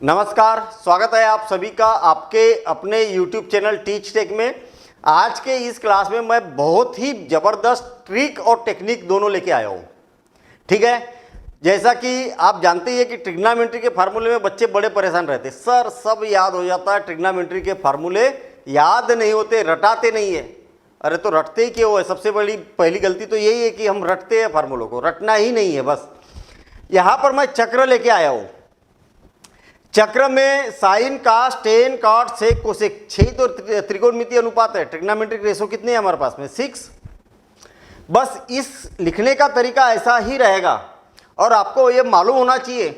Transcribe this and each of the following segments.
नमस्कार, स्वागत है आप सभी का आपके अपने YouTube चैनल टीच टेक में। आज के इस क्लास में मैं बहुत ही ज़बरदस्त ट्रिक और टेक्निक दोनों लेके आया हूँ। ठीक है, जैसा कि आप जानते ही हैं कि ट्रिग्नोमेट्री के फार्मूले में बच्चे बड़े परेशान रहते हैं। सर सब याद हो जाता है, ट्रिग्नोमेट्री के फार्मूले याद नहीं होते, रटाते नहीं है। अरे तो रटते ही क्यों है? सबसे बड़ी पहली गलती तो यही है कि हम रटते हैं फार्मूलों को, रटना ही नहीं है बस। यहाँ पर मैं चक्र लेके आया हूँ। चक्र में sign, cos, tan, cot, sec, cosec 6 तो त्रिकोणमितीय अनुपात है। ट्रिग्नोमेट्रिक रेशो कितने हैं हमारे पास में? 6। बस इस लिखने का तरीका ऐसा ही रहेगा और आपको ये मालूम होना चाहिए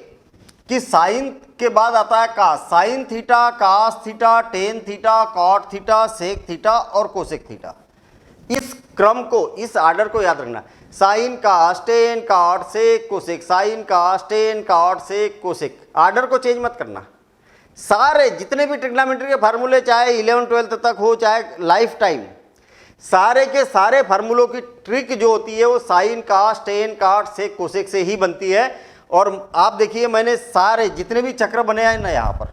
कि साइन के बाद आता है cos. Sine theta, cos theta, tan theta, cot theta, sec theta और कोसेक थीटा। इस क्रम को, इस आर्डर को याद रखना। Sine, cos, tan, cot, sec, cosec, sine, cos, tan, cot, sec, cosec. Order को चेंज मत करना। सारे जितने भी ट्रिग्नोमेट्री के फार्मूले, चाहे 11th-12th तक हो, चाहे लाइफ टाइम, सारे के सारे फार्मूलों की ट्रिक जो होती है वो sign, cos, tan, cot, sec, cosec से ही बनती है। और आप देखिए, मैंने सारे जितने भी चक्र बने हैं ना, यहाँ पर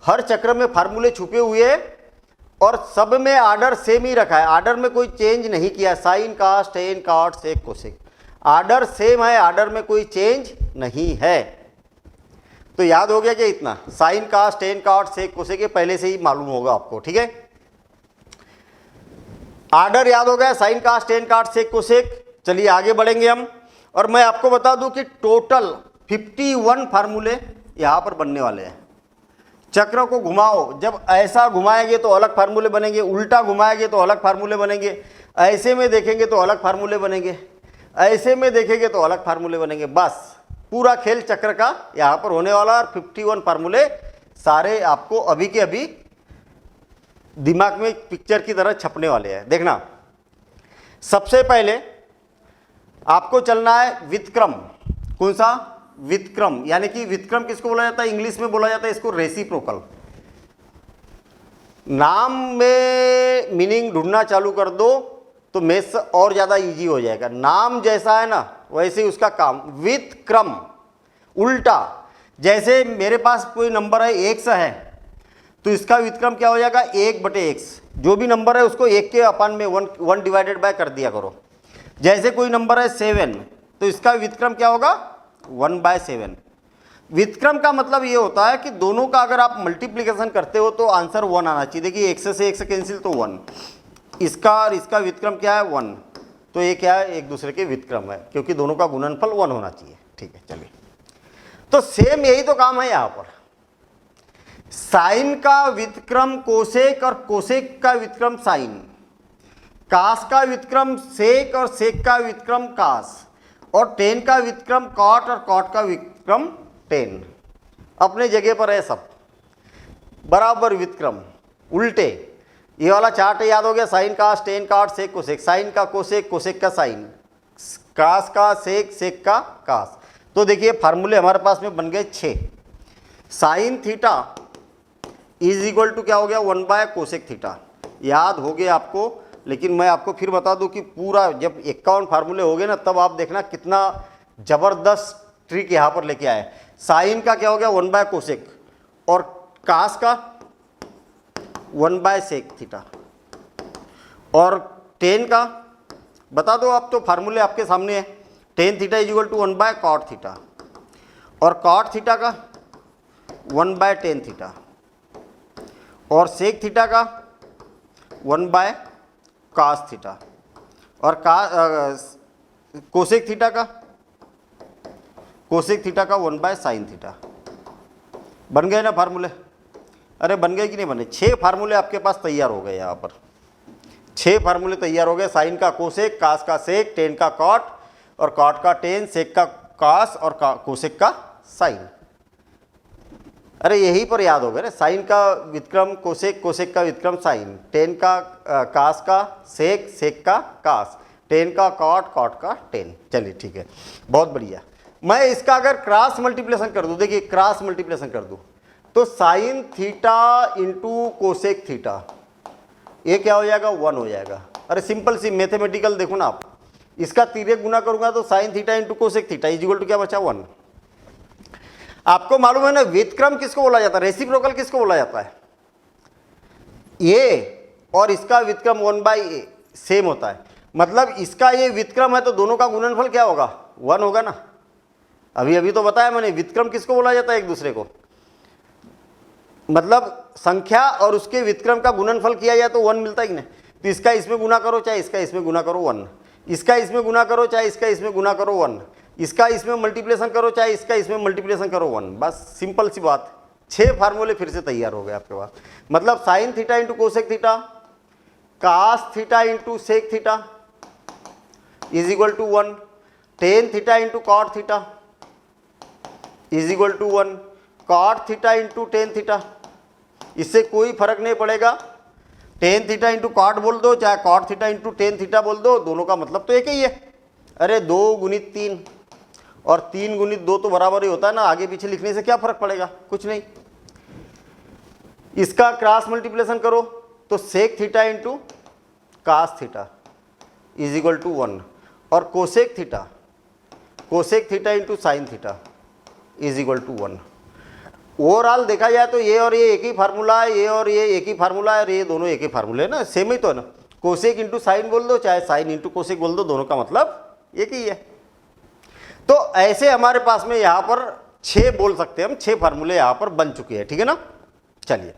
हर चक्र में फार्मूले छुपे हुए हैं और सब में आर्डर सेम ही रखा है। आर्डर में कोई चेंज नहीं किया। Sign, cos, tan, cot, sec, cosec order same है, आर्डर में कोई चेंज नहीं है। तो याद हो गया क्या इतना? Sign, cos, tan, cot, sec, cosec पहले से ही मालूम होगा आपको। ठीक है, आर्डर याद हो गया, sign, cos, tan, cot, sec, cosec. चलिए आगे बढ़ेंगे हम। और मैं आपको बता दूं कि टोटल 51 फार्मूले यहां पर बनने वाले हैं। चक्र को घुमाओ, जब ऐसा घुमाएंगे तो अलग फार्मूले बनेंगे, उल्टा घुमाएंगे तो अलग फार्मूले बनेंगे, ऐसे में देखेंगे तो अलग फार्मूले बनेंगे, ऐसे में देखेंगे तो अलग फार्मूले बनेंगे। बस पूरा खेल चक्र का यहाँ पर होने वाला। और 51 फार्मूले सारे आपको अभी के अभी दिमाग में पिक्चर की तरह छपने वाले हैं। देखना, सबसे पहले आपको चलना है व्युत्क्रम। कौन सा? व्युत्क्रम। यानी कि व्युत्क्रम किसको बोला जाता है? इंग्लिश में बोला जाता है इसको रेसिप्रोकल। नाम में मीनिंग ढूंढना चालू कर दो तो मैथ्स और ज्यादा इजी हो जाएगा। नाम जैसा है ना वैसे ही उसका काम। व्युत्क्रम उल्टा। जैसे मेरे पास कोई नंबर है x है तो इसका व्युत्क्रम क्या हो जाएगा? 1/x। जो भी नंबर है उसको 1 के अपान में 1 डिवाइडेड बाय कर दिया करो। जैसे कोई नंबर है 7 तो इसका व्युत्क्रम क्या होगा? 1/7। व्युत्क्रम का मतलब ये होता है कि दोनों का अगर आप मल्टीप्लिकेशन करते हो तो आंसर 1 आना चाहिए। देखिए x से x कैंसिल तो 1, इसका और इसका व्युत्क्रम क्या है? 1। तो ये क्या है? एक दूसरे के व्युत्क्रम है, क्योंकि दोनों का गुणनफल 1 होना चाहिए। ठीक है, चलिए। तो सेम यही तो काम है यहाँ पर। साइन का व्युत्क्रम कोसेक और कोसेक का व्युत्क्रम साइन, कास का व्युत्क्रम सेक और सेक का व्युत्क्रम कास, और टेन का व्युत्क्रम कॉट और कॉट का व्युत्क्रम टेन। अपने जगह पर है सब, बराबर व्युत्क्रम उल्टे। ये वाला चार्ट याद हो गया? Sign, cos, tan, cot, sec, cosec. Sign का कोसेक, कोसेक का साइन, कास का सेक, सेक का कास। तो देखिए फार्मूले हमारे पास में बन गए 6। Sine theta is equal to क्या हो गया? Cosec theta. याद हो गया आपको, लेकिन मैं आपको फिर बता दूं कि पूरा जब 51 फार्मूले हो गए ना तब आप देखना कितना जबरदस्त ट्रिक यहां पर लेके आए। साइन का क्या हो गया? 1/कोसेक, और कास का 1/सेक थीटा, और टेन का बता दो आप, तो फार्मूले आपके सामने है। Tan theta is equal to 1/कॉट थीटा, और कॉट थीटा का 1/टेन थीटा, और सेक थीटा का 1/कास थीटा, और कोसेक थीटा का 1/साइन थीटा। बन गए ना फार्मूले? अरे बन गए कि नहीं बने? 6 फार्मूले आपके पास तैयार हो गए। यहाँ पर 6 फार्मूले तैयार हो गए। साइन का कोसेक, कास का सेक, टेन का कॉट और कॉट का टेन, सेक का कास और कोसेक का साइन। अरे यही पर याद हो गया ना, साइन का व्युत्क्रम कोसेक, कोसेक का व्युत्क्रम साइन, टेन का कास का सेक, सेक का कास, टेन का कॉट, कॉट का टेन। चलिए ठीक है, बहुत बढ़िया। मैं इसका अगर क्रॉस मल्टीप्लिकेशन कर दूं, देखिए क्रॉस मल्टीप्लिकेशन कर दूं तो sine theta into cosec theta, ये क्या हो जाएगा? 1 हो जाएगा। अरे सिंपल सी मैथमेटिकल देखो ना आप, इसका तिर्यक गुना करूंगा तो sine theta into cosec theta is equal to क्या बचा? 1। आपको मालूम है ना व्युत्क्रम किसको बोला जाता है, रेसिप्रोकल किसको बोला जाता है? ये और इसका व्युत्क्रम 1/a सेम होता है, मतलब इसका ये व्युत्क्रम है तो दोनों का गुणनफल क्या होगा? 1 होगा ना। अभी अभी तो बताया मैंने व्युत्क्रम किसको बोला जाता है एक दूसरे को, मतलब संख्या और उसके व्युत्क्रम का गुणनफल किया जाए तो 1 मिलता है कि नहीं। तो इसका इसमें गुना करो चाहे इसका इसमें गुना करो 1, इसका इसमें गुना करो चाहे इसका इसमें गुना करो 1, इसका इसमें मल्टीप्लिकेशन करो चाहे इसका इसमें मल्टीप्लिकेशन करो 1। बस सिंपल सी बात, 6 फार्मूले फिर से तैयार हो गए आपके पास। मतलब sine theta into cosec theta, cos theta into sec theta is equal to 1, tan theta into cot theta is equal to 1, cot theta into tan theta, इससे कोई फर्क नहीं पड़ेगा, टेन थीटा इंटू कॉट बोल दो चाहे cot theta into tan theta बोल दो, दोनों का मतलब तो एक ही है। अरे 2 गुणित 3 और 3 गुणित 2 तो बराबर ही होता है ना, आगे पीछे लिखने से क्या फर्क पड़ेगा? कुछ नहीं। इसका क्रॉस मल्टीप्लिकेशन करो तो sec theta into cos theta is equal to 1, और cosec theta into sine theta is equal to 1। Overall देखा जाए तो ये और ये एक ही फार्मूला है, ये और ये एक ही फार्मूला है, और ये दोनों एक ही फार्मूले है ना, सेम ही तो है ना। कोसेक इंटू साइन बोल दो चाहे साइन इंटू कोसेक बोल दो, दोनों का मतलब एक ही है। तो ऐसे हमारे पास में यहाँ पर 6 बोल सकते हैं हम, 6 फार्मूले यहाँ पर बन चुके हैं, ठीक है ना। चलिए,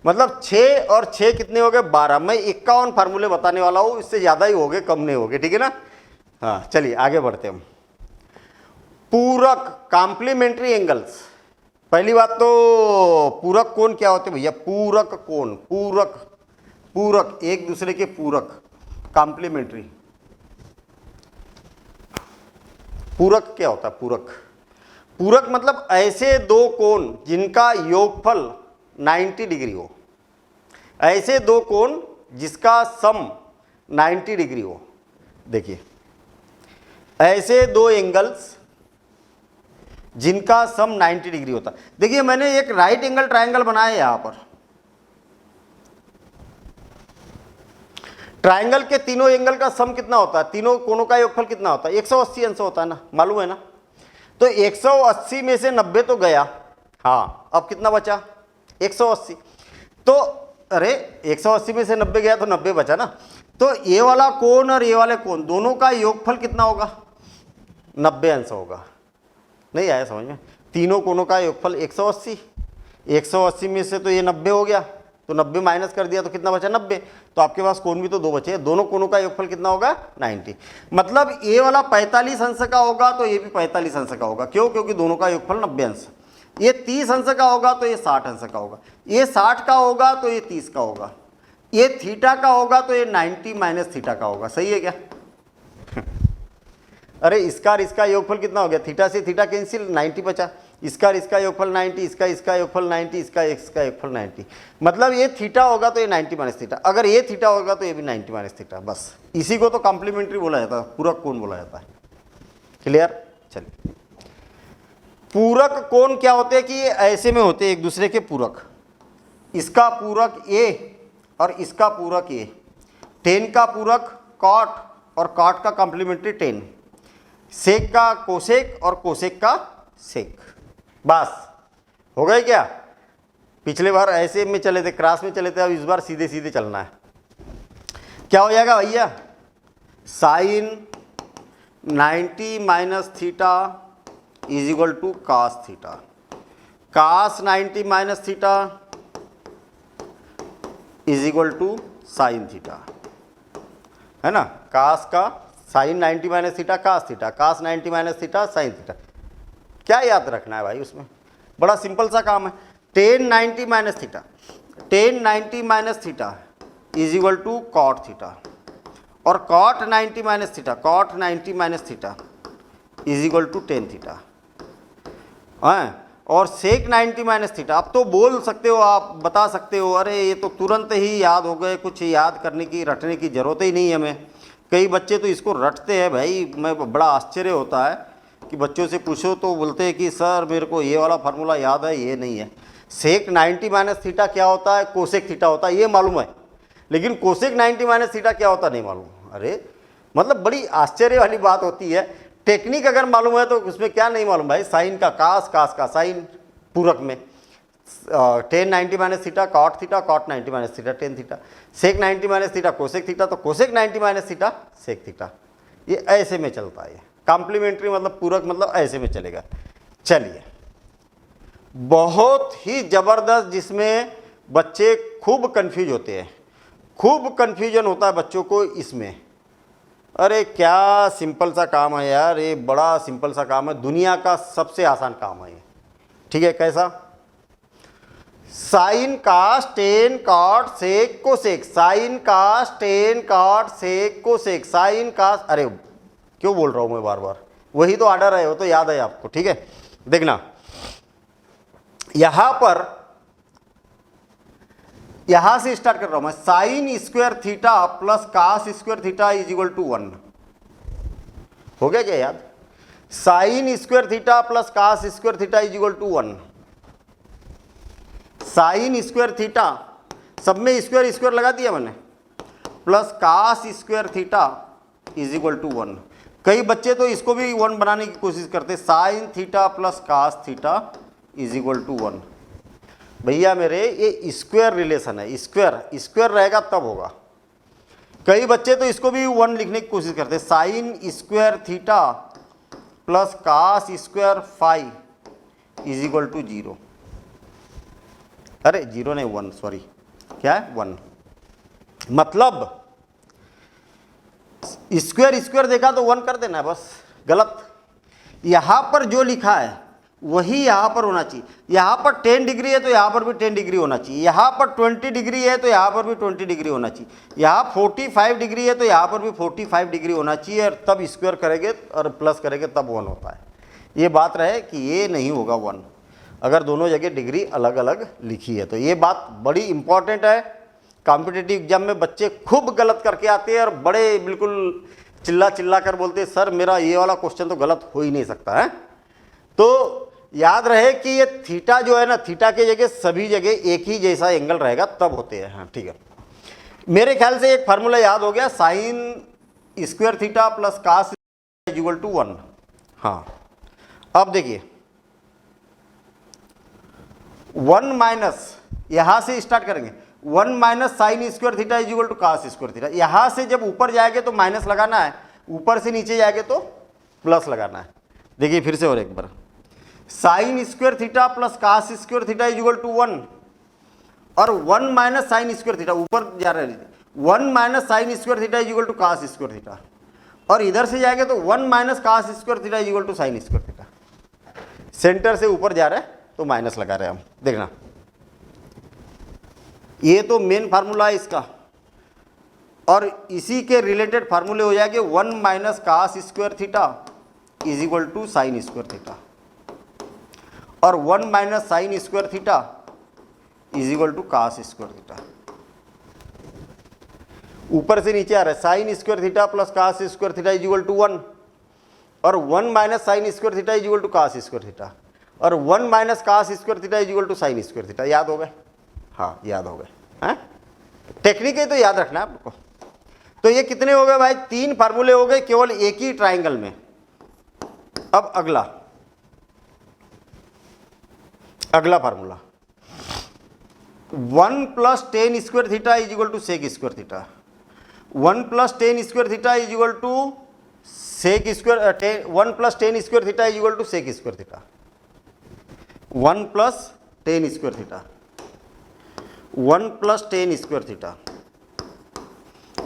मतलब 6 और 6 कितने हो गए? 12। मैं 51 फार्मूले बताने वाला हूँ, इससे ज़्यादा ही हो गए, कम नहीं हो गए, ठीक है ना। हाँ चलिए आगे बढ़ते हैं हम। पूरक कॉम्प्लीमेंट्री एंगल्स, पहली बात तो पूरक कोण क्या होते हैं भैया? पूरक कोण, पूरक एक दूसरे के पूरक, कॉम्प्लीमेंट्री। पूरक क्या होता है? पूरक मतलब ऐसे दो कोण जिनका योगफल 90 डिग्री हो, ऐसे दो कोण जिसका सम 90 डिग्री हो। देखिए, ऐसे दो एंगल्स जिनका सम 90 डिग्री होता है। देखिए मैंने एक राइट एंगल ट्रायंगल बनाया है यहां पर, ट्रायंगल के तीनों एंगल का सम कितना होता है? तीनों कोणों का योगफल कितना होता है? 180 अंश होता है ना, मालूम है ना। तो 180 में से 90 तो गया, हाँ अब कितना बचा? 180। तो अरे 180 में से 90 गया तो 90 बचा ना। तो ये वाला कोण और ये वाले कोण दोनों का योगफल कितना होगा? 90 अंश होगा। नहीं आया समझ में? तीनों कोणों का योगफल 180, 180 में से तो ये 90 हो गया, तो 90 माइनस कर दिया तो कितना बचा? 90। तो आपके पास कोण भी तो 2 बचे, दोनों कोणों का योगफल कितना होगा? 90। मतलब ये वाला 45 अंश का होगा तो ये भी 45 अंश का होगा। क्यों? क्योंकि दोनों का योगफल 90 अंश। ये 30 अंश का होगा तो ये 60 अंश का होगा, ये 60 का होगा तो ये 30 का होगा, ये थीटा का होगा तो ये 90 माइनस थीटा का होगा। सही है क्या? अरे इसका और इसका योगफल कितना हो गया? थीटा से थीटा कैंसिल, 90 बचा। इसका और इसका योगफल 90, इसका योगफल 90, इसका योगफल 90। मतलब ये थीटा होगा तो ये 90 माइनस थीटा, अगर ये थीटा होगा तो ये भी 90 माइनस थीटा। बस इसी को तो कॉम्प्लीमेंट्री बोला जाता है, पूरक कोण बोला जाता है। क्लियर? चलिए, पूरक कोण क्या होते हैं कि ये ऐसे में होते हैं एक दूसरे के पूरक। इसका पूरक ए और इसका पूरक ए, टेन का पूरक कॉट और कॉट का कॉम्प्लीमेंट्री टेन, सेक का कोसेक और कोसेक का सेक। बस हो गए क्या? पिछले बार ऐसे में चले थे, क्रॉस में चले थे, अब इस बार सीधे सीधे चलना है। क्या हो जाएगा भैया? Sine 90 minus theta is equal to cos theta, cos 90 minus theta is equal to sine theta, है ना। कास का sine 90 minus theta cos theta, cos 90 minus theta sine theta. क्या याद रखना है भाई उसमें? बड़ा सिंपल सा काम है। Tan 90 minus theta, tan 90 minus theta is equal to cot theta, और cot 90 minus theta, cot 90 minus theta is equal to tan theta, हाँ। और सेक 90 माइनस थीटा। अब तो बोल सकते हो आप, बता सकते हो अरे ये तो तुरंत ही याद हो गए, कुछ याद करने की रटने की ज़रूरत ही नहीं है हमें। कई बच्चे तो इसको रटते हैं भाई, मैं बड़ा आश्चर्य होता है कि बच्चों से पूछो तो बोलते हैं कि सर मेरे को ये वाला फार्मूला याद है, ये नहीं है। सेक 90 माइनस थीटा क्या होता है? कोसेक थीटा होता है, ये मालूम है, लेकिन कोसेक 90 माइनस थीटा क्या होता है नहीं मालूम। अरे मतलब बड़ी आश्चर्य वाली बात होती है। टेक्निक अगर मालूम है तो उसमें क्या नहीं मालूम भाई, साइन का कास, कास का साइन, पूरक में tan 90 minus theta, cot 90 minus theta, tan theta, sec 90 minus theta, cosec theta, तो cosec 90 minus theta, sec theta. ये ऐसे में चलता है, कॉम्प्लीमेंट्री मतलब पूरक मतलब ऐसे में चलेगा। चलिए, बहुत ही ज़बरदस्त, जिसमें बच्चे खूब कंफ्यूज होते हैं, खूब कंफ्यूजन होता है बच्चों को इसमें। अरे क्या सिंपल सा काम है यार, ये बड़ा सिंपल सा काम है, दुनिया का सबसे आसान काम है ये। ठीक है, कैसा? Sine cos tan cot sec cosec, sine cos tan cot sec cosec, sine cos, अरे क्यों बोल रहा हूं मैं बार बार, वही तो ऑर्डर है, वो तो याद है आपको। ठीक है, देखना यहां पर, यहां से स्टार्ट कर रहा हूं मैं, sine square theta plus cos square theta is equal to 1। हो गया क्या याद? Sine square theta plus cos square theta is equal to 1। Sine square theta, सब में स्क्वायर स्क्वायर लगा दिया मैंने, plus cos square theta is equal to 1। कई बच्चे तो इसको भी 1 बनाने की कोशिश करते, sine theta plus cos theta is equal to 1। भैया मेरे ये स्क्वायर रिलेशन है, स्क्वायर स्क्वायर रहेगा तब होगा। कई बच्चे तो इसको भी 1 लिखने की कोशिश करते, sine square theta plus cos square phi is equal to 0। अरे 0 नहीं 1, सॉरी, क्या है 1। मतलब स्क्वायर स्क्वायर देखा तो 1 कर देना है बस, गलत। यहां पर जो लिखा है वही यहां पर होना चाहिए। यहां पर 10 डिग्री है तो यहां पर भी 10 डिग्री होना चाहिए, यहां पर 20 डिग्री है तो यहां पर भी 20 डिग्री होना चाहिए, यहां 45 डिग्री है तो यहां पर भी 45 डिग्री होना चाहिए, और तब स्क्वायर करेंगे और प्लस करेंगे तब 1 होता है। ये बात रहे कि ये नहीं होगा 1 अगर दोनों जगह डिग्री अलग अलग लिखी है। तो ये बात बड़ी इंपॉर्टेंट है। कॉम्पिटिटिव एग्जाम में बच्चे खूब गलत करके आते हैं और बड़े बिल्कुल चिल्ला चिल्ला कर बोलते हैं, सर मेरा ये वाला क्वेश्चन तो गलत हो ही नहीं सकता है। तो याद रहे कि ये थीटा जो है ना, थीटा की जगह सभी जगह एक ही जैसा एंगल रहेगा तब होते हैं। हाँ ठीक है, मेरे ख्याल से एक फार्मूला याद हो गया, sine square theta plus cos is equal to 1। हाँ, अब देखिए 1 माइनस, यहां से स्टार्ट करेंगे, 1 minus sine square theta is equal to cos square theta. यहां से जब ऊपर जाएंगे तो माइनस लगाना है, ऊपर से नीचे जाएंगे तो प्लस लगाना है। देखिए फिर से और एक बार, sine square theta plus cos square theta is equal to 1, और 1 माइनस साइन स्क्वायर थीटा, ऊपर जा रहे हैं 1 minus sine square theta is equal to cos square theta, और इधर से जाएंगे तो 1 minus cos square theta is equal to sine square theta. Centre से ऊपर जा रहे हैं तो माइनस लगा रहे हैं हम। देखना ये तो मेन फार्मूला है इसका, और इसी के रिलेटेड फार्मूले हो जाएंगे 1 minus cos square theta is equal to sine square theta, और 1 minus sine square theta is equal to cos square theta. ऊपर से नीचे आ रहा है, sine square theta plus cos square theta is equal to 1, और 1 minus sine square theta is equal to cos square theta, और 1 minus cos square theta is equal to sine square theta. याद हो गए? हाँ याद हो गए। हैं, टेक्निक है तो याद रखना है आपको। तो ये कितने हो गए भाई? 3 फार्मूले हो गए केवल एक ही ट्राइंगल में। अब अगला formula, 1 plus tan square theta is equal to sec square theta. 1 plus tan square theta is equal to sec square, 1 plus tan square theta is equal to sec square theta. 1 plus tan square theta, 1 plus tan square theta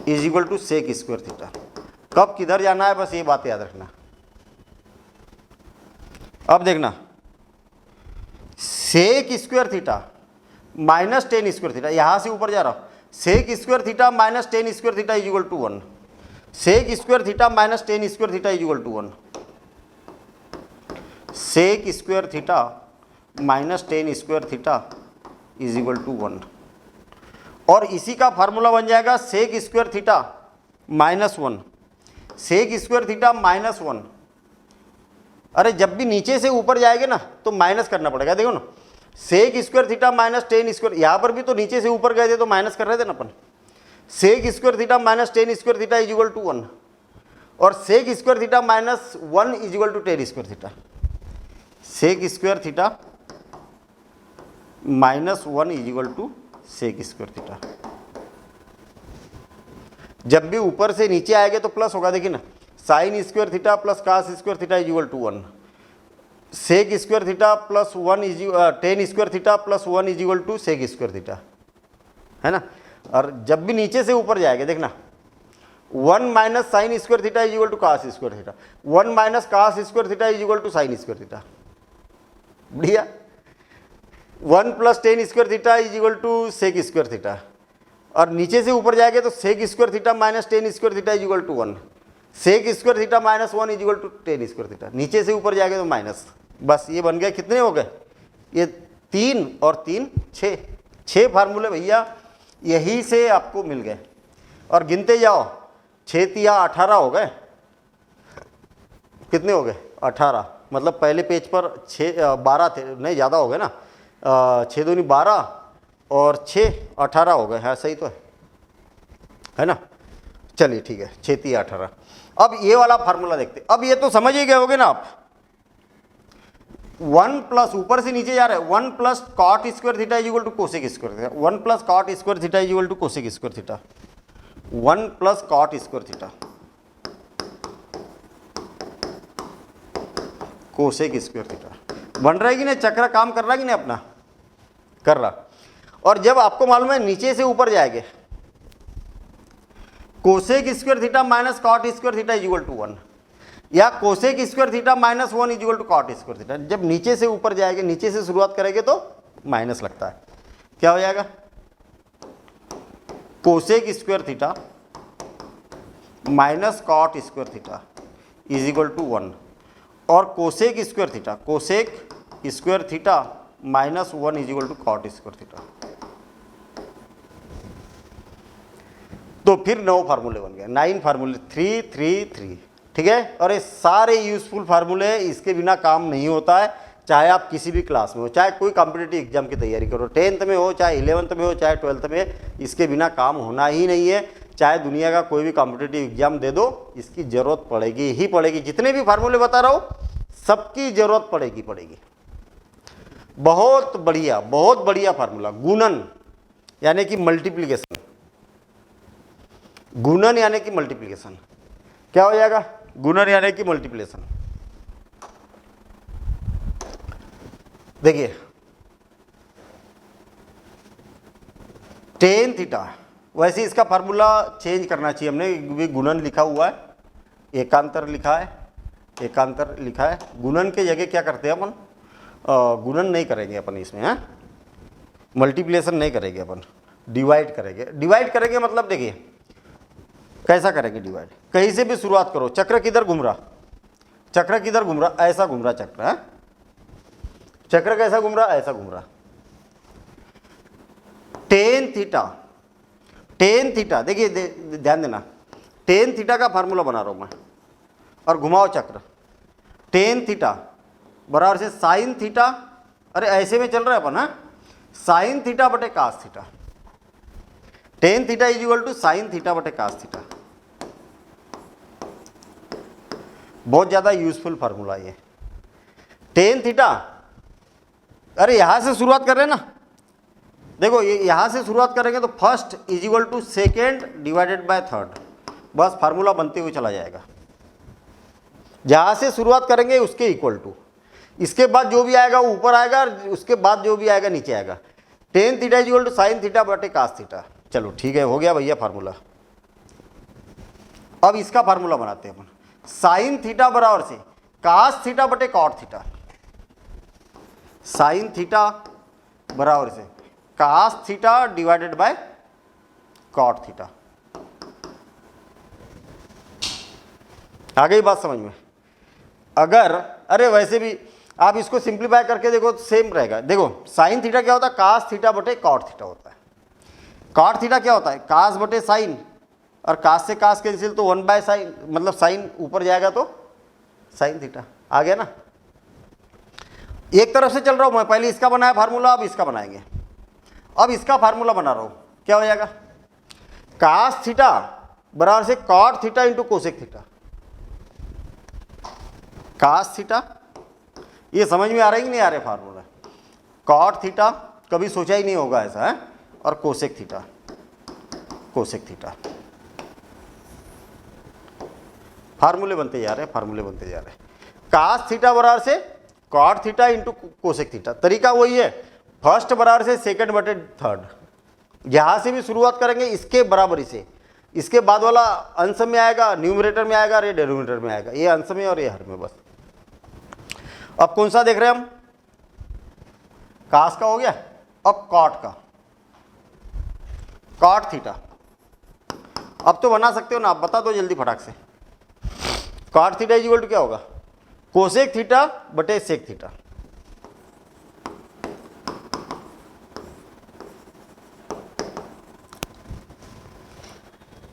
is equal to sec square theta. कब किधर जाना है बस ये बात याद रखना। अब देखना, sec square theta minus tan square theta, यहां से ऊपर जा रहा हूं, sec square theta minus tan square theta is equal to 1। Sec square theta minus tan square theta is equal to 1। Sec square theta minus tan square theta is equal to 1, और इसी का formula बन जाएगा sec square theta minus 1, sec square theta minus 1। अरे जब भी नीचे से ऊपर जाएंगे ना तो माइनस करना पड़ेगा। देखो ना, sec square theta minus tan square, यहाँ पर भी तो नीचे से ऊपर गए थे तो माइनस कर रहे थे ना अपन। Sec square theta minus tan square theta is equal to 1, और sec square theta minus 1 is equal to tan square theta. Sec square theta minus 1 is equal to sec square theta. जब भी ऊपर से नीचे आएगा तो प्लस होगा, देखिए ना, sine square theta plus cos square theta is equal to 1, sec square theta plus 1 is tan square theta plus 1 is equal to sec square theta, है ना। और जब भी नीचे से ऊपर जाएगा देखना, 1 minus sine square theta is equal to cos square theta, 1 minus cos square theta is equal to sine square theta. बढ़िया। 1 plus tan square theta is equal to sec square theta, और नीचे से ऊपर जाएंगे तो sec square theta minus tan square theta is equal to 1, sec square theta minus 1 is equal to tan square theta. नीचे से ऊपर जाएंगे तो माइनस। बस ये बन गया, कितने हो गए ये, 3 और 3 6 फार्मूले भैया, यही से आपको मिल गए। और गिनते जाओ, 6 तिया 18 हो गए। कितने हो गए? 18। मतलब पहले पेज पर 12 थे, नहीं ज़्यादा हो गए ना, 6 दूनी 12 और 6 18 हो गए। हाँ सही तो है ना। चलिए ठीक है, 6 तिया 18। अब ये वाला फार्मूला देखते। अब ये तो समझ ही गए होगे ना आप, 1 प्लस ऊपर से नीचे जा रहे हैं, 1 plus cot square theta is equal to cosec square theta, 1 plus cot square theta is equal to cosec square theta, 1 plus cot square theta cosec square theta. बन रहा है कि नहीं? चक्र काम कर रहा है कि नहीं अपना? कर रहा। और जब आपको मालूम है नीचे से ऊपर जाएंगे, cosec square theta minus cot square theta is equal to 1, या cosec square theta minus 1 is equal to cot square theta. जब नीचे से ऊपर जाएंगे, नीचे से शुरुआत करेंगे तो माइनस लगता है। क्या हो जाएगा? Cosec square theta minus cot square theta is equal to 1, और cosec square theta minus 1 is equal to cot square theta. तो फिर 9 फार्मूले बन गए, 9 फार्मूले, 3 3 3। ठीक है। और ये सारे यूजफुल फार्मूले, इसके बिना काम नहीं होता है। चाहे आप किसी भी क्लास में हो, चाहे कोई कॉम्पिटिटिव एग्जाम की तैयारी करो, 10th में हो, चाहे 11th में हो, चाहे 12th में, इसके बिना काम होना ही नहीं है। चाहे दुनिया का कोई भी कॉम्पिटिटिव एग्जाम दे दो, इसकी ज़रूरत पड़ेगी ही पड़ेगी। जितने भी फार्मूले बता रहा हूँ, सबकी ज़रूरत पड़ेगी। बहुत बढ़िया फार्मूला, गुणन यानी कि मल्टीप्लिकेशन। गुणन यानी कि मल्टीप्लिकेशन। क्या हो जाएगा? गुणन यानी कि मल्टीप्लिकेशन। देखिए, टेन थीटा, वैसे इसका फार्मूला चेंज करना चाहिए हमने, भी गुणन लिखा हुआ है, एकांतर लिखा है। गुणन के जगह क्या करते हैं अपन? गुणन नहीं करेंगे अपन इसमें, है मल्टीप्लिकेशन नहीं करेंगे अपन, डिवाइड करेंगे। मतलब देखिए कैसा करेंगे डिवाइड। कहीं से भी शुरुआत करो, चक्र किधर घूम रहा, ऐसा घूम रहा चक्र, है चक्र कैसा घूम रहा, ऐसा घूम रहा। टेन थीटा देखिए, ध्यान देना, टेन थीटा का फार्मूला बना रहा हूं मैं, और घुमाओ चक्र। टेन थीटा बराबर से साइन थीटा, अरे ऐसे में चल रहा है अपन, है साइन थीटा बटे cos theta. Tan theta is equal to sine theta बटे कास थीटा। बहुत ज़्यादा यूजफुल फार्मूला ये। टेन थीटा, अरे यहाँ से शुरुआत कर रहे हैं ना, देखो ये यहाँ से शुरुआत करेंगे तो first is equal to second divided by third, बस फार्मूला बनते हुए चला जाएगा। जहाँ से शुरुआत करेंगे उसके इक्वल टू, इसके बाद जो भी आएगा वो ऊपर आएगा, उसके बाद जो भी आएगा नीचे आएगा। Tan theta is equal to sine theta बटे कास थीटा। चलो ठीक है, हो गया भैया फार्मूला। अब इसका फार्मूला बनाते हैं अपन। साइन थीटा बराबर से कास थीटा बटे कॉट थीटा। साइन थीटा बराबर से cos theta divided by cot theta. आ गई बात समझ में? अगर, अरे वैसे भी आप इसको सिंप्लीफाई करके देखो तो सेम रहेगा। देखो साइन थीटा क्या होता है? कास थीटा बटे कॉट थीटा होता है। कॉट थीटा क्या होता है? कास बटे साइन, और कास से कास कैंसिल तो 1 बाय साइन, मतलब साइन ऊपर जाएगा तो साइन थीटा। आ गया ना? एक तरफ से चल रहा हूं मैं, पहले इसका बनाया फार्मूला, अब इसका बनाएंगे। अब इसका फार्मूला बना रहा हूं, क्या हो जाएगा? कास थीटा बराबर से cot theta into cosec theta. Cos theta, ये समझ में आ रहा है कि नहीं आ रहा फार्मूला? कॉट थीटा कभी सोचा ही नहीं होगा ऐसा है, और कोसेक थीटा, कोसेक थीटा। फार्मूले बनते जा रहे हैं, फार्मूले बनते जा रहे हैं। कास थीटा बराबर से cot theta into cosec theta, तरीका वही है, फर्स्ट बराबर से सेकंड बटे थर्ड। यहां से भी शुरुआत करेंगे इसके बराबरी से, इसके बाद वाला अंश में आएगा, न्यूमरेटर में आएगा और ये डिनोमिनेटर में आएगा, ये अंश में और ये हर में बस। अब कौन सा देख रहे हैं हम? कास का हो गया, अब कॉट का, कॉट थीटा। अब तो बना सकते हो ना, आप बता दो जल्दी फटाक से। कॉट थीटा इक्वल टू क्या होगा? कोसेक थीटा बटे सेक थीटा।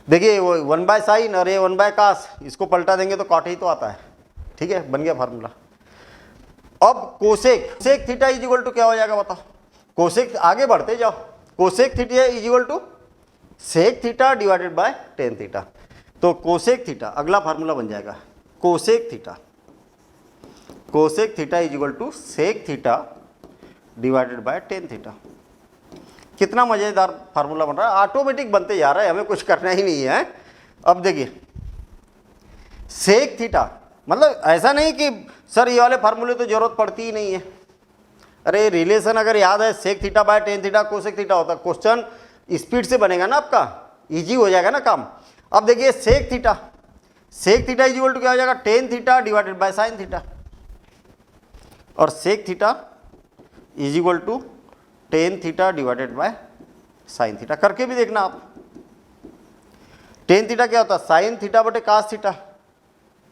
देखिए वो 1/sin और ये 1/cos, इसको पलटा देंगे तो कॉट ही तो आता है। ठीक है, बन गया फार्मूला। अब cosec sec theta is equal to क्या हो जाएगा बताओ? कोसेक, आगे बढ़ते जाओ, cosec theta is equal to sec theta divided by tan theta. तो कोसेक थीटा अगला फार्मूला बन जाएगा, cosec theta, cosec theta is equal to sec theta divided by tan theta. कितना मजेदार फार्मूला बन रहा है, ऑटोमेटिक बनते जा रहा है, हमें कुछ करना ही नहीं है। अब देखिए सेक थीटा, मतलब ऐसा नहीं कि सर ये वाले फार्मूले तो जरूरत पड़ती ही नहीं है। अरे रिलेशन अगर याद है, sec theta by tan theta cosec theta होता, क्वेश्चन स्पीड से बनेगा ना आपका, इजी हो जाएगा ना काम। अब देखिए sec theta, sec theta is equal to क्या हो जाएगा? Tan theta divided by sine theta, और sec theta is equal to tan theta divided by sine theta. करके भी देखना आप। टेन थीटा क्या होता है? साइन थीटा बटे cos theta,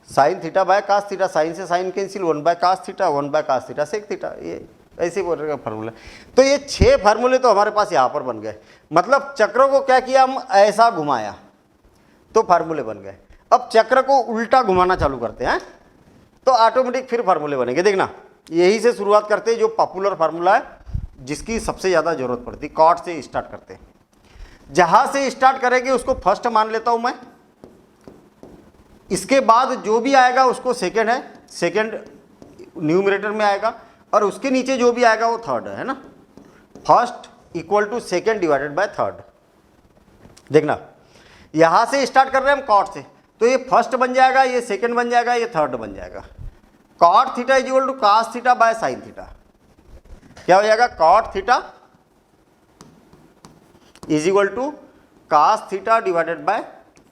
sine theta by cos theta, sine से sine cancel, 1/cos theta, 1/cos theta sec theta, ये ऐसे बोल रहे फार्मूला। तो ये 6 फार्मूले तो हमारे पास यहाँ पर बन गए। मतलब चक्र को क्या किया हम, ऐसा घुमाया तो फार्मूले बन गए। अब चक्र को उल्टा घुमाना चालू करते हैं तो ऑटोमेटिक फिर फार्मूले बनेंगे। देखना, यही से शुरुआत करते हैं, जो पॉपुलर फार्मूला है जिसकी सबसे ज़्यादा जरूरत पड़ती, कॉट से स्टार्ट करते हैं। जहां से स्टार्ट करेंगे उसको फर्स्ट मान लेता हूं मैं, इसके बाद जो भी आएगा उसको सेकंड है, सेकंड न्यूमरेटर में आएगा, और उसके नीचे जो भी आएगा वो थर्ड है ना। First equal to second divided by third. देखना, यहां से स्टार्ट कर रहे हैं हम कॉट से, तो ये फर्स्ट बन जाएगा, ये सेकंड बन जाएगा, ये थर्ड बन जाएगा। Cot theta is equal to cos theta by sine theta. क्या हो जाएगा? Cot theta is equal to cos theta divided by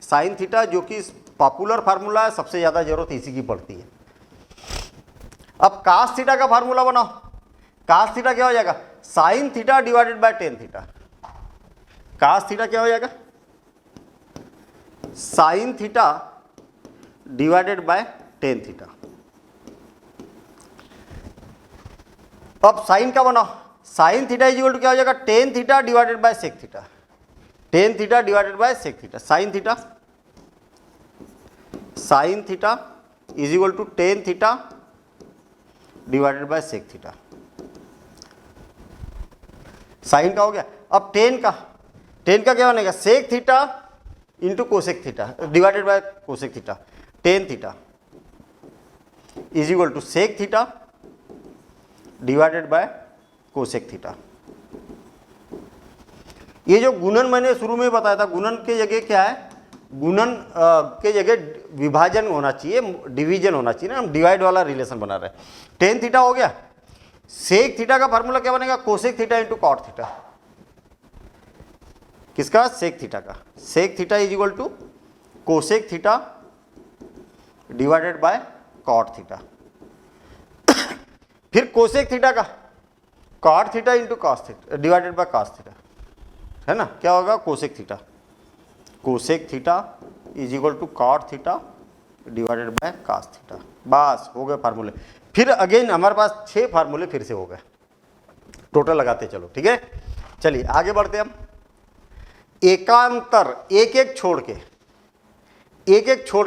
sine theta, जो कि पॉपुलर फार्मूला है, सबसे ज्यादा जरूरत इसी की पड़ती है। अब कास थीटा का फार्मूला बनाओ। कास थीटा क्या हो जाएगा? Sine theta divided by tan theta. Cos theta क्या हो जाएगा? Sine theta divided by tan theta. अब साइन का बनाओ, sine theta is equal to क्या हो जाएगा? Tan theta divided by sec theta, tan theta divided by sec theta. Sine theta, sine theta is equal to tan theta divided by sec theta. Sine का हो गया। अब tan का क्या बनेगा? Sec theta into cosec theta divided by cosec theta. Tan theta is equal to sec theta divided by cosec theta. ये जो गुणन मैंने शुरू में बताया था, गुणन के जगह क्या है? गुणन के जगह विभाजन होना चाहिए, डिवीजन होना चाहिए ना, हम डिवाइड वाला रिलेशन बना रहे हैं। टेन थीटा हो गया, सेक थीटा का फार्मूला क्या बनेगा? Cosec theta into cot theta. किसका? सेक थीटा का। Sec theta is equal to cosec theta divided by cot theta. फिर कोसेक थीटा का cot theta into cos theta divided by cos theta, है ना। क्या होगा? Cosec theta, cosec theta is equal to cot theta divided by cos theta. बस हो गए फार्मूले। फिर अगेन हमारे पास 6 फार्मूले फिर से हो गए, टोटल लगाते चलो। ठीक है, चलिए आगे बढ़ते हम। एकांतर, एक एक छोड़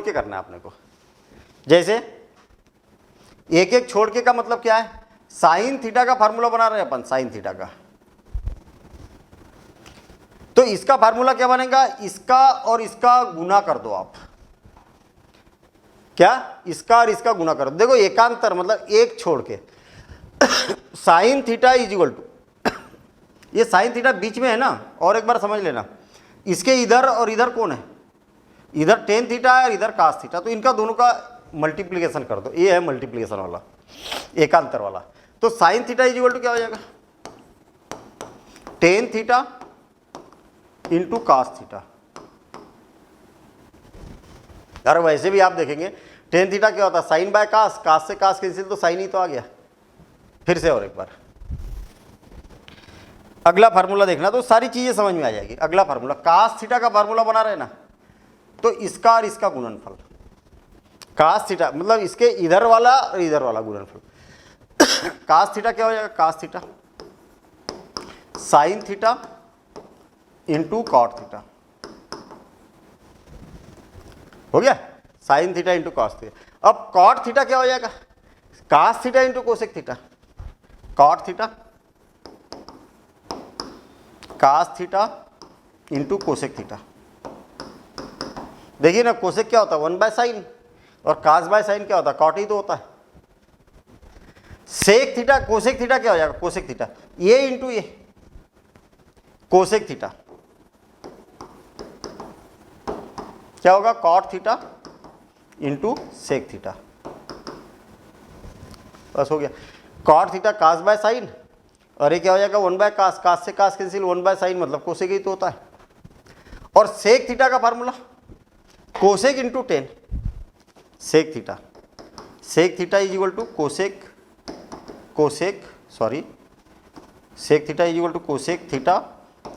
के करना है अपने को। जैसे एक एक छोड़ के का मतलब क्या है? साइन थीटा का फार्मूला बना रहे हैं अपन, साइन थीटा का। तो इसका फार्मूला क्या बनेगा? इसका और इसका गुना कर दो आप, क्या, इसका और इसका गुना करो। देखो एकांतर मतलब एक छोड़ के sine theta is equal to, ये साइन थीटा बीच में है ना, और एक बार समझ लेना, इसके इधर और इधर कौन है, इधर टेन थीटा है और इधर कास थीटा, तो इनका दोनों का मल्टीप्लिकेशन कर दो, ये है मल्टीप्लिकेशन वाला एकांतर वाला। तो sine theta is equal to क्या हो जाएगा, tan theta into cos theta. यार वैसे भी आप देखेंगे टेन थीटा क्या होता है, साइन बाय कास, कास से कास कैंसिल तो साइन ही तो आ गया। फिर से और एक बार अगला फार्मूला देखना तो सारी चीजें समझ में आ जाएगी। अगला फार्मूला कास थीटा का फार्मूला बना रहे ना, तो इसका और इसका गुणनफल, कास थीटा मतलब इसके इधर वाला और इधर वाला गुणनफल कास थीटा क्या हो जाएगा, cos theta sine theta into cot theta, हो गया, sine theta into cos theta. अब कॉट थीटा क्या हो जाएगा, cos theta into cosec theta, cot theta cos theta into cosec theta. देखिए ना कोसेक क्या होता है 1 बाय साइन, और कास बाय साइन क्या होता है, कॉट ही तो होता है। सेक थीटा कोसेक थीटा क्या हो जाएगा, कोसेक थीटा ये इंटू ये कोसेक थीटा क्या होगा, cot theta into sec theta. बस हो गया, cot theta cos by sine, और ये क्या हो जाएगा 1 बाय कास, कास से कास कैंसिल 1 बाय साइन मतलब कोसेक ही तो होता है। और सेक थीटा का formula cosec into tan, sec theta, sec theta is equal to cosec, cosec sorry sec theta is equal to cosec theta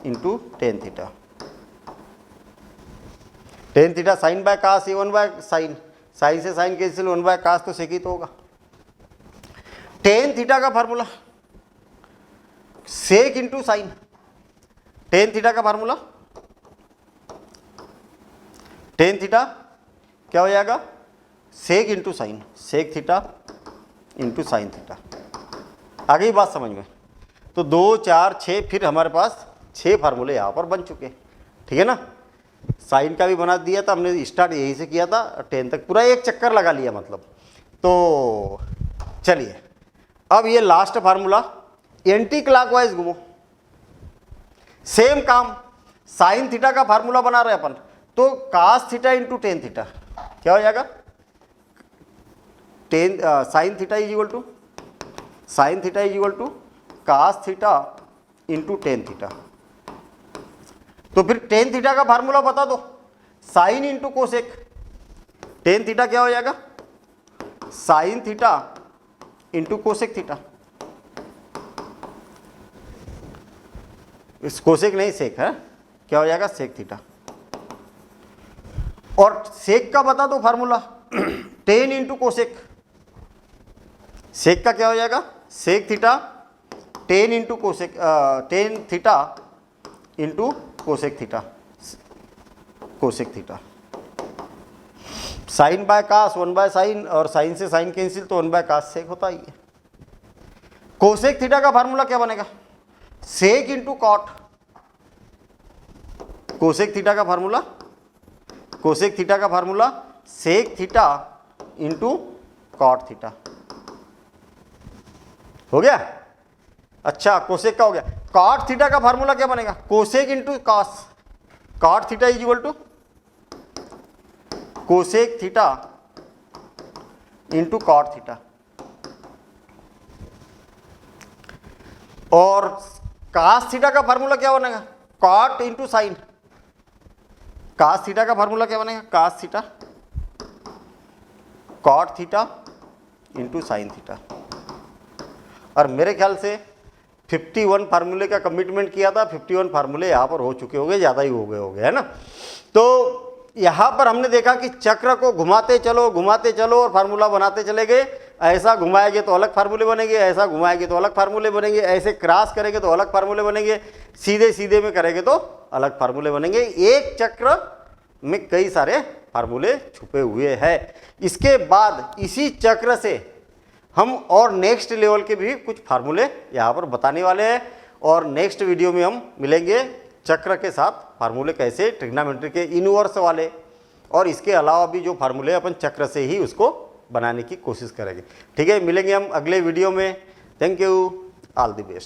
into tan theta. Tan theta sine by cos, ये 1 by sine, sine से sine cancel 1 by cos तो sec ही तो होगा। Tan theta का formula sec into sign, tan theta का formula tan theta क्या हो जाएगा, sec into sine, sec theta into sine theta. आ गई बात समझ में। तो 2 4 6 फिर हमारे पास 6 फार्मूले यहाँ पर बन चुके, ठीक है ना। साइन का भी बना दिया था हमने, स्टार्ट यहीं से किया था 10 तक, पूरा एक चक्कर लगा लिया मतलब। तो चलिए अब ये लास्ट फार्मूला एंटी क्लॉकवाइज घूमो, सेम काम, साइन थीटा का फार्मूला बना रहे अपन, तो cos theta into tan theta क्या हो जाएगा, tan sine theta is equal to, sine theta is equal to cos theta into tan theta. तो फिर टेन थीटा का फार्मूला बता दो, sine into cosec, tan theta क्या हो जाएगा, sine theta into cosec theta. इस कोसेक नहीं सेक है, क्या हो जाएगा सेक थीटा। और सेक का बता दो formula tan into cosec, sec का क्या हो जाएगा, sec theta tan into cosec, tan theta into cosec theta, cosec theta. Sine by cos 1 by sine, और साइन से साइन कैंसिल तो 1 बाय कास सेक होता ही है। कोसेक थीटा का फार्मूला क्या बनेगा, sec into cot, cosec theta का फार्मूला, कोसेक थीटा का formula sec theta into cot theta, हो गया। अच्छा कोसेक का हो गया, कॉट थीटा का फार्मूला क्या बनेगा, cosec into cos, cot theta is equal to cosec theta into cot theta. और कास थीटा का फार्मूला क्या बनेगा, cot into sine, cos theta का फार्मूला क्या बनेगा, cos theta cot theta into sine theta. और मेरे ख्याल से 51 फार्मूले का कमिटमेंट किया था, 51 फार्मूले यहाँ पर हो चुके होंगे, ज़्यादा ही हो गए है ना। तो यहाँ पर हमने देखा कि चक्र को घुमाते चलो और फार्मूला बनाते चले गए। ऐसा घुमाएंगे तो अलग फार्मूले बनेंगे, ऐसा घुमाएंगे तो अलग फार्मूले बनेंगे, ऐसे क्रॉस करेंगे तो अलग फार्मूले बनेंगे, सीधे सीधे में करेंगे तो अलग फार्मूले बनेंगे। एक चक्र में कई सारे फार्मूले छुपे हुए हैं। इसके बाद इसी चक्र से हम और नेक्स्ट लेवल के भी कुछ फार्मूले यहाँ पर बताने वाले हैं, और नेक्स्ट वीडियो में हम मिलेंगे चक्र के साथ फार्मूले कैसे, ट्रिग्नोमेट्री के इनवर्स वाले और इसके अलावा भी जो फार्मूले अपन चक्र से ही उसको बनाने की कोशिश करेंगे। ठीक है, मिलेंगे हम अगले वीडियो में। Thank you, all the best.